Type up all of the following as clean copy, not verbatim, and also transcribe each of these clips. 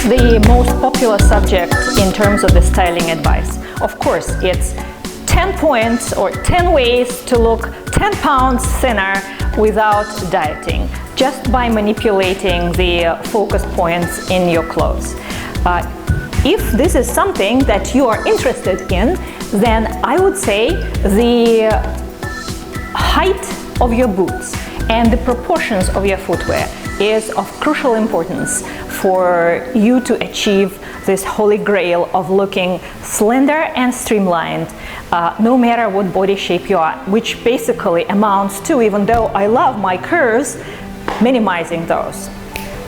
the most popular subject in terms of the styling advice? Of course, it's 10 points or 10 ways to look 10 pounds thinner without dieting, just by manipulating the focus points in your clothes. If this is something that you are interested in, then I would say the height of your boots and the proportions of your footwear is of crucial importance for you to achieve this holy grail of looking slender and streamlined, no matter what body shape you are, which basically amounts to, even though I love my curves, minimizing those.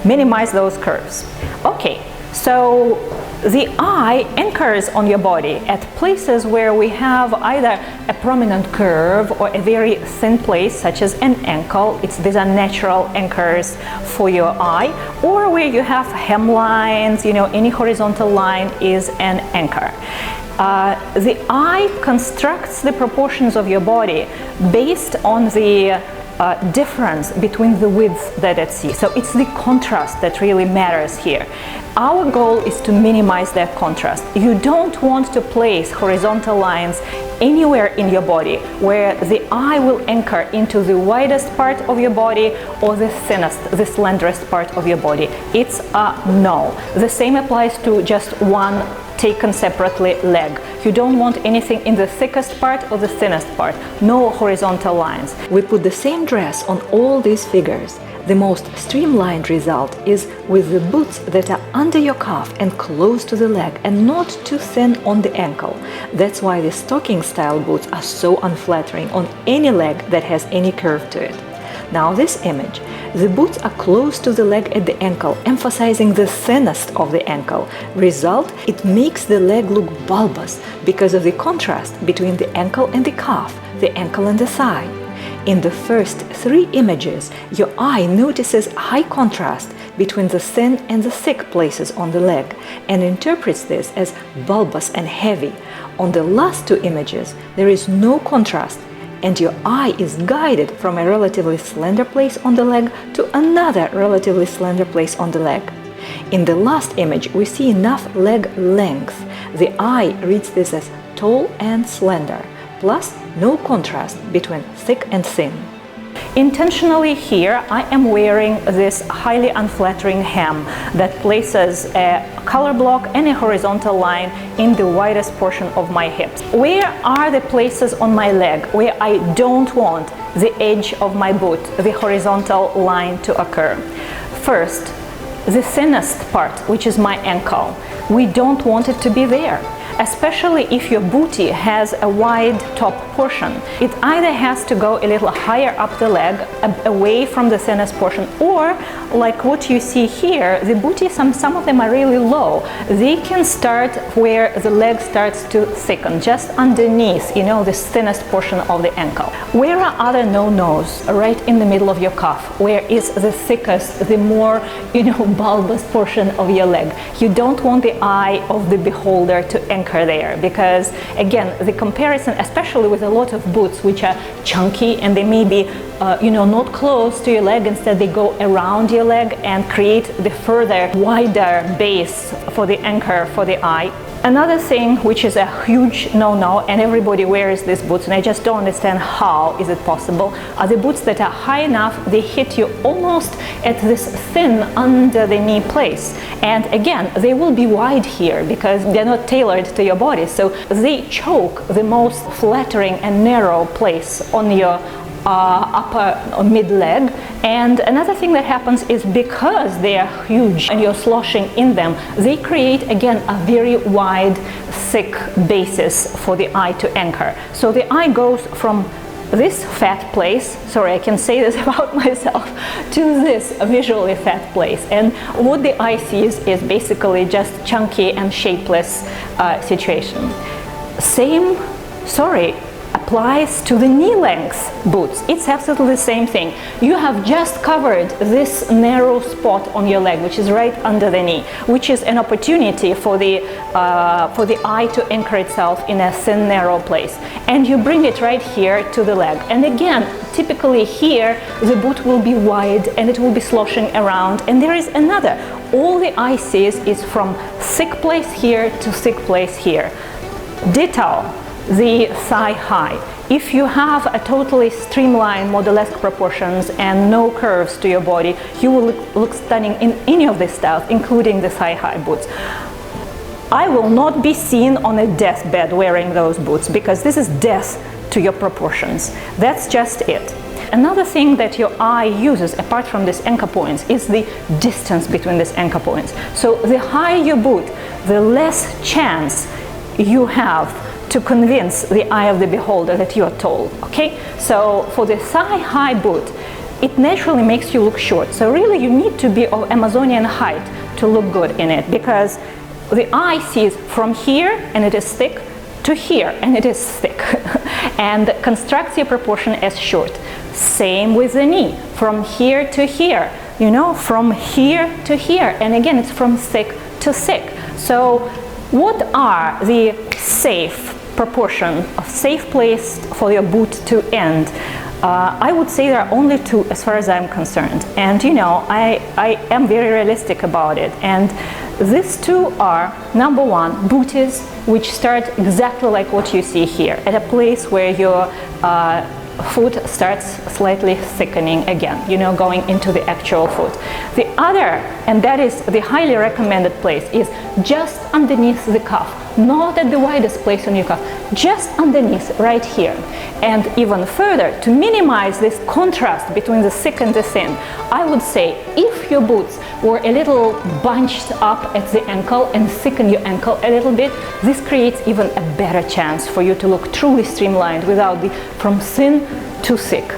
Minimize those curves. Okay, so the eye anchors on your body at places where we have either a prominent curve or a very thin place, such as an ankle. These are natural anchors for your eye, or where you have hemlines, any horizontal line is an anchor. The eye constructs the proportions of your body based on the difference between the width that it sees. So it's the contrast that really matters here. Our goal is to minimize that contrast. You don't want to place horizontal lines anywhere in your body where the eye will anchor into the widest part of your body or the thinnest, the slenderest part of your body. It's a no. The same applies to just one taken separately leg. You don't want anything in the thickest part or the thinnest part. No horizontal lines. We put the same dress on all these figures. The most streamlined result is with the boots that are under your calf and close to the leg and not too thin on the ankle. That's why the stocking style boots are so unflattering on any leg that has any curve to it. Now this image, the boots are close to the leg at the ankle, emphasizing the thinnest of the ankle. Result, it makes the leg look bulbous because of the contrast between the ankle and the calf, the ankle and the thigh. In the first 3 images, your eye notices high contrast between the thin and the thick places on the leg and interprets this as bulbous and heavy. On the last 2 images, there is no contrast, and your eye is guided from a relatively slender place on the leg to another relatively slender place on the leg. In the last image, we see enough leg length. The eye reads this as tall and slender, plus no contrast between thick and thin. Intentionally here, I am wearing this highly unflattering hem that places a color block and a horizontal line in the widest portion of my hips. Where are the places on my leg where I don't want the edge of my boot, the horizontal line to occur? First, the thinnest part, which is my ankle. We don't want it to be there. Especially if your bootie has a wide top portion. It either has to go a little higher up the leg, away from the thinnest portion, or like what you see here, the bootie, some of them are really low. They can start where the leg starts to thicken, just underneath, the thinnest portion of the ankle. Where are other no-nos? Right in the middle of your calf, where is the thickest, the more, bulbous portion of your leg. You don't want the eye of the beholder to anchor there, because again, the comparison, especially with a lot of boots which are chunky and they may be not close to your leg, instead they go around your leg and create the further wider base for the anchor for the eye. Another thing which is a huge no-no, and everybody wears these boots, and I just don't understand how is it possible, are the boots that are high enough, they hit you almost at this thin under the knee place. And again, they will be wide here because they're not tailored to your body, so they choke the most flattering and narrow place on your upper or mid leg. And another thing that happens is because they are huge and you're sloshing in them, they create again a very wide, thick basis for the eye to anchor. So the eye goes from this fat place, sorry, I can say this about myself, to this visually fat place. And what the eye sees is basically just chunky and shapeless situation. Same, sorry, applies to the knee length boots. It's absolutely the same thing. You have just covered this narrow spot on your leg, which is right under the knee, which is an opportunity for the eye to anchor itself in a thin, narrow place. And you bring it right here to the leg. And again, typically here, the boot will be wide and it will be sloshing around. And there is another. All the eye sees is from thick place here to thick place here. Ditto the thigh high. If you have a totally streamlined modelesque proportions and no curves to your body, you will look stunning in any of these styles, including the thigh high boots. I will not be seen on a deathbed wearing those boots because this is death to your proportions. That's just it. Another thing that your eye uses, apart from these anchor points, is the distance between these anchor points. So the higher your boot, the less chance you have to convince the eye of the beholder that you are tall, okay? So for the thigh-high boot, it naturally makes you look short. So really you need to be of Amazonian height to look good in it, because the eye sees from here and it is thick to here and it is thick and constructs your proportion as short. Same with the knee, from here to here, you know, from here to here, and again it's from thick to thick. So what are the safe proportion, a safe place for your boot to end? I would say there are only two as far as I'm concerned, and you know, I am very realistic about it. And these two are, number one, booties which start exactly like what you see here, at a place where your foot starts slightly thickening again, you know, going into the actual foot. The other, and that is the highly recommended place, is just underneath the cuff, not at the widest place on your cuff, just underneath, right here. And even further, to minimize this contrast between the thick and the thin, I would say if your boots were a little bunched up at the ankle and thicken your ankle a little bit, this creates even a better chance for you to look truly streamlined without the from thin to thick,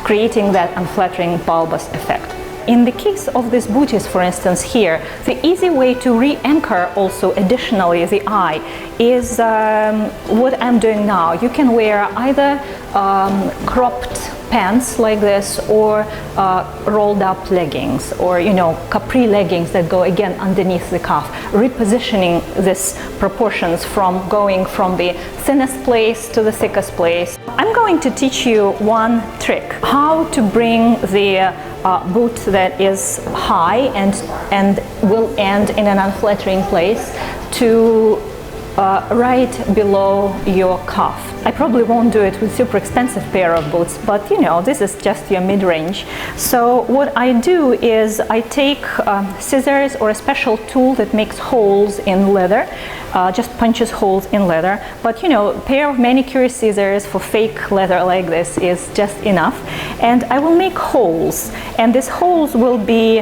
creating that unflattering bulbous effect. In the case of these booties, for instance, here, the easy way to re-anchor also additionally the eye is what I'm doing now. You can wear either cropped pants like this, or rolled up leggings, or you know, capri leggings that go again underneath the cuff, repositioning these proportions from going from the thinnest place to the thickest place. I'm going to teach you one trick, how to bring the boot that is high and will end in an unflattering place to right below your cuff. I probably won't do it with super expensive pair of boots, but you know, this is just your mid-range. So what I do is I take scissors or a special tool that makes holes in leather, just punches holes in leather. But you know, a pair of manicure scissors for fake leather like this is just enough. And I will make holes, and these holes will be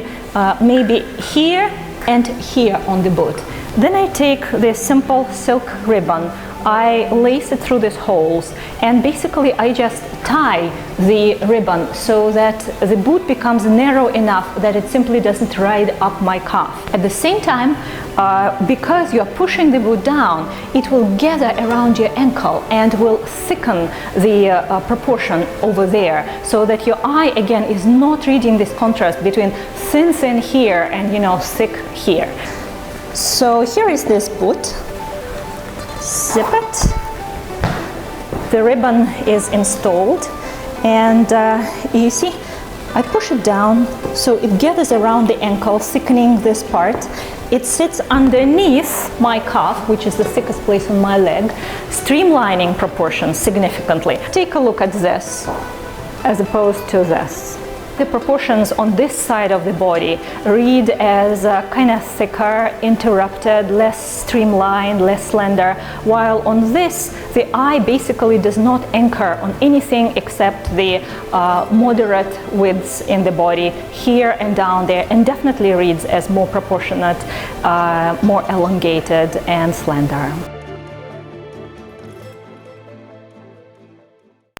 maybe here and here on the boot. Then I take this simple silk ribbon, I lace it through these holes, and basically I just tie the ribbon so that the boot becomes narrow enough that it simply doesn't ride up my calf. At the same time, because you're pushing the boot down, it will gather around your ankle and will thicken the proportion over there, so that your eye again is not reading this contrast between thin here and, you know, thick here. So here is this boot. Zip it. The ribbon is installed, and you see, I push it down so it gathers around the ankle, thickening this part. It sits underneath my calf, which is the thickest place on my leg, streamlining proportions significantly. Take a look at this as opposed to this. The proportions on this side of the body read as kind of thicker, interrupted, less streamlined, less slender, while on this, the eye basically does not anchor on anything except the moderate widths in the body here and down there, and definitely reads as more proportionate, more elongated and slender.